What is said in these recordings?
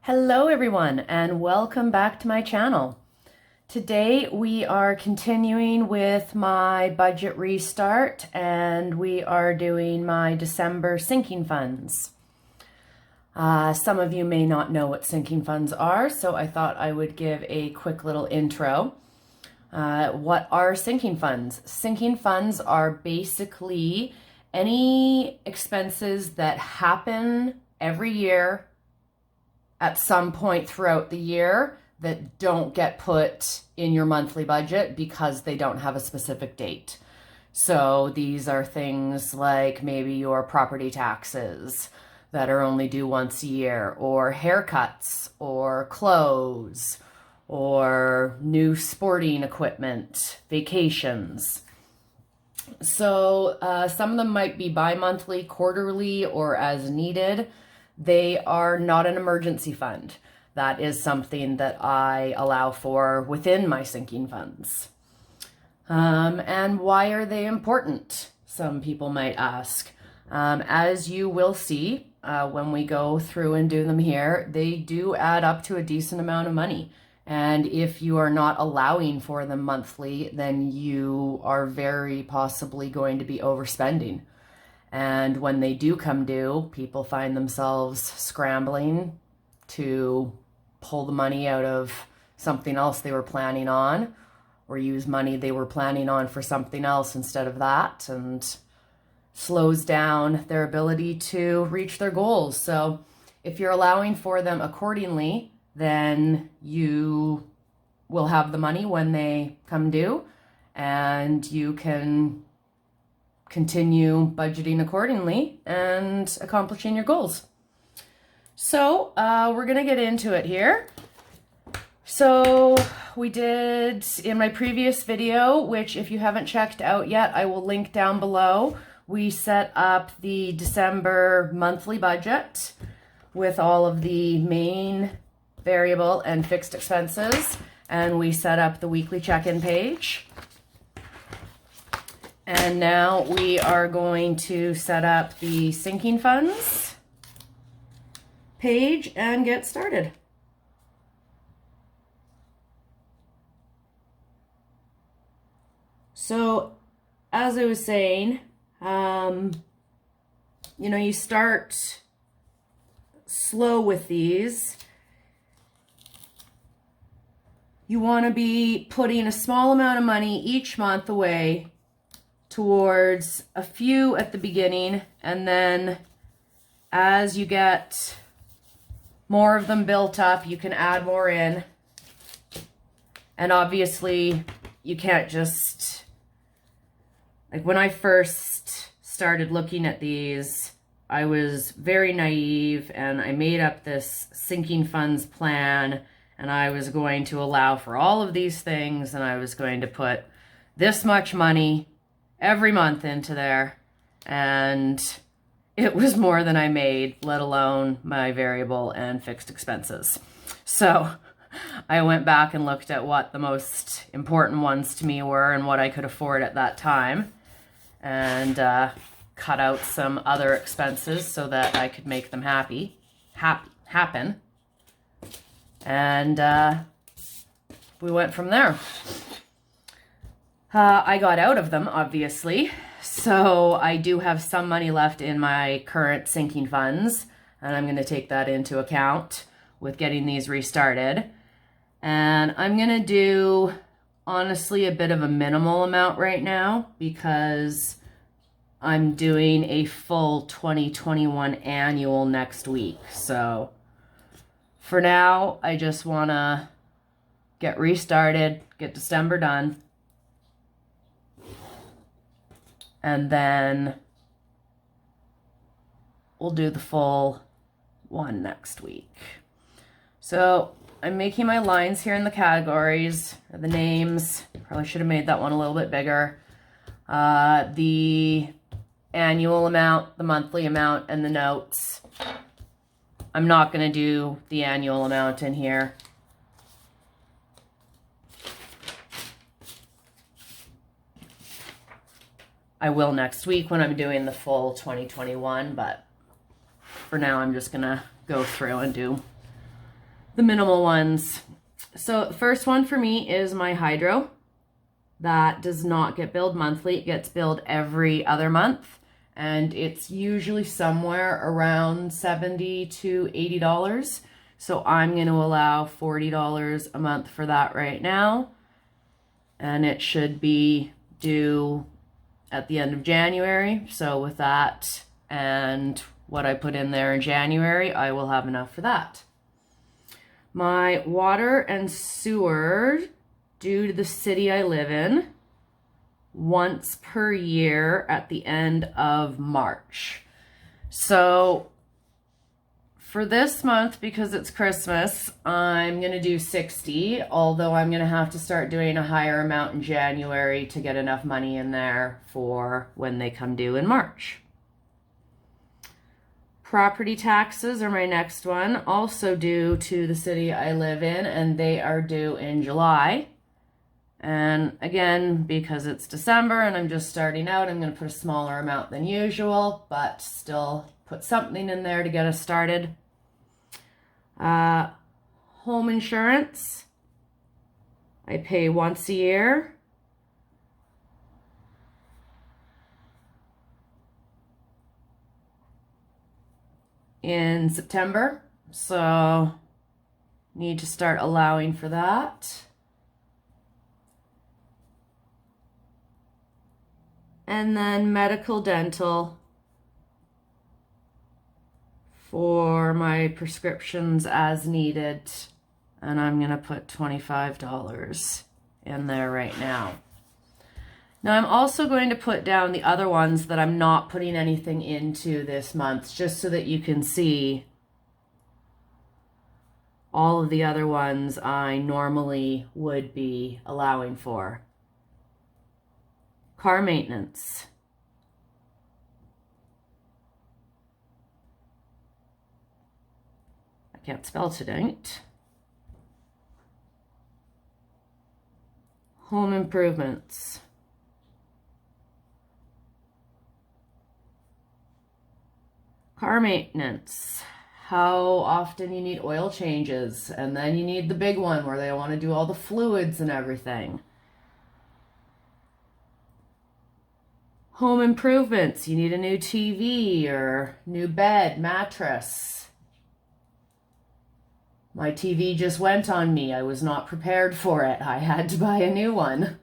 Hello everyone and welcome back to my channel. Today we are continuing with my budget restart and we are doing my December sinking funds. Some of you may not know what sinking funds are, so I thought I would give a quick little intro. What are sinking funds? Sinking funds are basically any expenses that happen every year at some point throughout the year that don't get put in your monthly budget because they don't have a specific date. So these are things like maybe your property taxes that are only due once a year, or haircuts, or clothes, or new sporting equipment, vacations. So some of them might be bi-monthly, quarterly, or as needed. They are not an emergency fund. That is something that I allow for within my sinking funds. And why are they important? Some people might ask. As you will see when we go through and do them here, they do add up to a decent amount of money. And if you are not allowing for them monthly, then you are very possibly going to be overspending. And when they do come due, people find themselves scrambling to pull the money out of something else they were planning on, or use money they were planning on for something else instead of that, and slows down their ability to reach their goals. So if you're allowing for them accordingly, then you will have the money when they come due, and you can continue budgeting accordingly and accomplishing your goals. So we're gonna get into it here. So we did in my previous video, which if you haven't checked out yet, I will link down below. We set up the December monthly budget with all of the main, variable, and fixed expenses, and we set up the weekly check-in page. And now we are going to set up the sinking funds page and get started. So, as I was saying, you start slow with these. You want to be putting a small amount of money each month away towards a few at the beginning, and then as you get more of them built up, you can add more in. And obviously you can't just, like when I first started looking at these, I was very naive and I made up this sinking funds plan, and I was going to allow for all of these things, and I was going to put this much money every month into there, and it was more than I made, let alone my variable and fixed expenses. So I went back and looked at what the most important ones to me were and what I could afford at that time, and cut out some other expenses so that I could make them happen. And we went from there. I got out of them, obviously, so I do have some money left in my current sinking funds, and I'm going to take that into account with getting these restarted. And I'm going to do, honestly, a bit of a minimal amount right now because I'm doing a full 2021 annual next week. So for now, I just want to get restarted, get December done, and then we'll do the full one next week. So I'm making my lines here in the categories, or the names. Probably should have made that one a little bit bigger. The annual amount, the monthly amount, and the notes. I'm not going to do the annual amount in here. I will next week when I'm doing the full 2021, but for now I'm just gonna go through and do the minimal ones. So the first one for me is my hydro. That does not get billed monthly. It gets billed every other month. And it's usually somewhere around $70 to $80. So I'm going to allow $40 a month for that right now. And it should be due at the end of January. So with that and what I put in there in January, I will have enough for that. My water and sewer, due to the city I live in, once per year at the end of March. So for this month, because it's Christmas, I'm going to do 60, although I'm going to have to start doing a higher amount in January to get enough money in there for when they come due in March. Property taxes are my next one, also due to the city I live in, and they are due in July. And again, because it's December and I'm just starting out, I'm going to put a smaller amount than usual, but still put something in there to get us started. Home insurance, I pay once a year. In September, so need to start allowing for that. And then medical dental for my prescriptions as needed. And I'm going to put $25 in there right now. Now I'm also going to put down the other ones that I'm not putting anything into this month, just so that you can see all of the other ones I normally would be allowing for. Car maintenance. I can't spell tonight. Home improvements. Car maintenance. How often you need oil changes, and then you need the big one where they want to do all the fluids and everything. Home improvements, you need a new TV or new bed, mattress. My TV just went on me. I was not prepared for it. I had to buy a new one.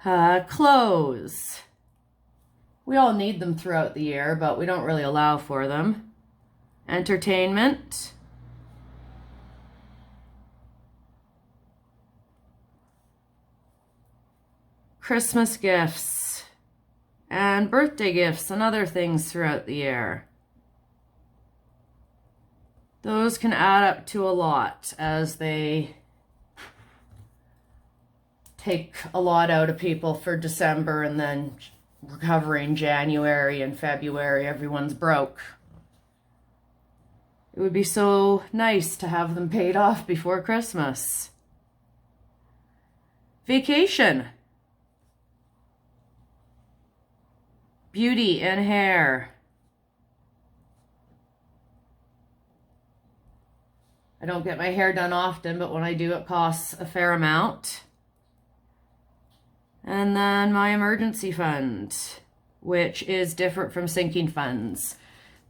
Clothes. We all need them throughout the year, but we don't really allow for them. Entertainment. Christmas gifts. And birthday gifts and other things throughout the year. Those can add up to a lot as they take a lot out of people for December, and then recovering January and February, everyone's broke. It would be so nice to have them paid off before Christmas. Vacation. Beauty and hair. I don't get my hair done often, but when I do, it costs a fair amount. And then my emergency fund, which is different from sinking funds.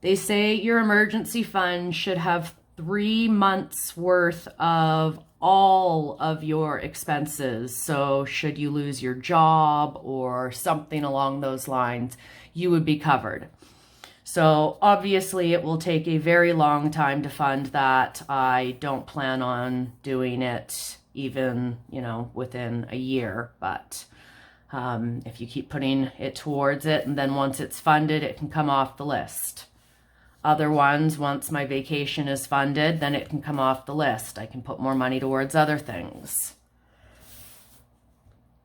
They say your emergency fund should have 3 months worth of all of your expenses. So should you lose your job or something along those lines, you would be covered. So obviously it will take a very long time to fund that. I don't plan on doing it even, within a year, but if you keep putting it towards it, and then once it's funded, it can come off the list. Other ones, once my vacation is funded, then it can come off the list. I can put more money towards other things.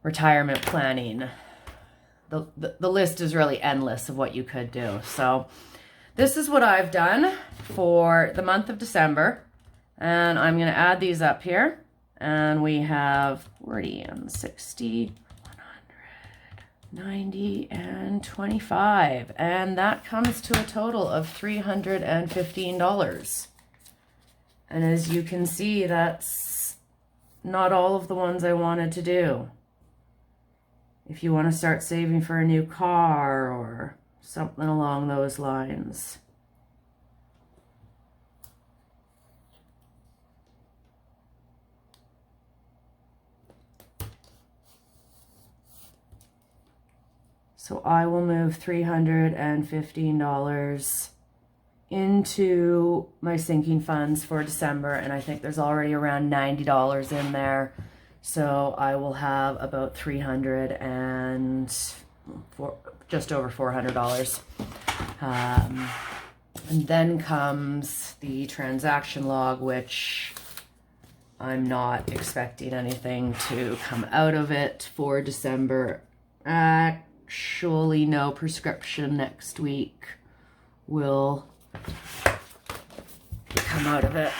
Retirement planning. The list is really endless of what you could do. So this is what I've done for the month of December. And I'm going to add these up here. And we have 40 and 60, 90 and 25, and that comes to a total of $315. And as you can see, that's not all of the ones I wanted to do. If you want to start saving for a new car or something along those lines. So I will move $315 into my sinking funds for December, and I think there's already around $90 in there. So I will have about just over $400. And then comes the transaction log, which I'm not expecting anything to come out of it for December. Actually, no, prescription next week will come out of it.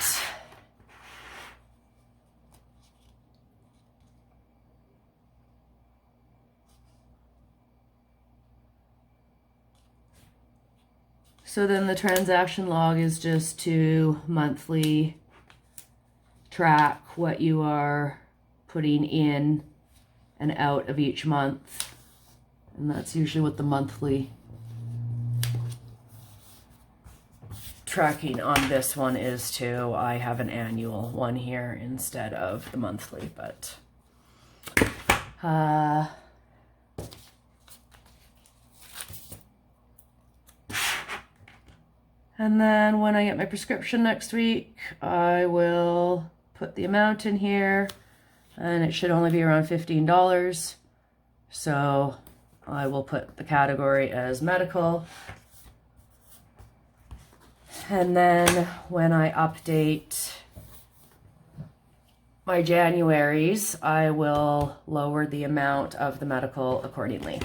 So then the transaction log is just to monthly track what you are putting in and out of each month. And that's usually what the monthly tracking on this one is too. I have an annual one here instead of the monthly, but and then when I get my prescription next week, I will put the amount in here, and it should only be around $15. So I will put the category as medical. And then when I update my Januaries, I will lower the amount of the medical accordingly.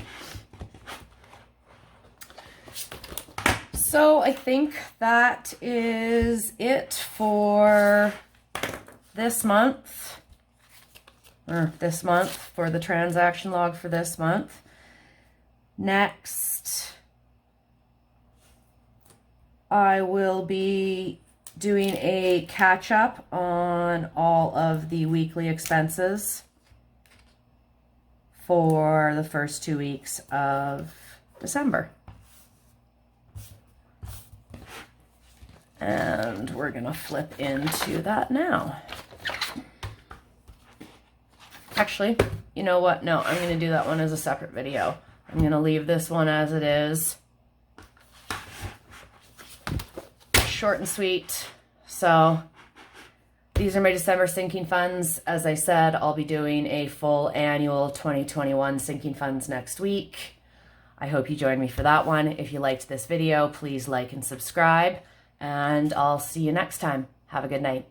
So I think that is it for this month, for the transaction log for this month. Next, I will be doing a catch-up on all of the weekly expenses for the first 2 weeks of December. And we're gonna flip into that now. Actually, you know what? No, I'm gonna do that one as a separate video. I'm gonna leave this one as it is. Short and sweet. So these are my December sinking funds. As I said, I'll be doing a full annual 2021 sinking funds next week. I hope you join me for that one. If you liked this video, please like and subscribe, and I'll see you next time. Have a good night.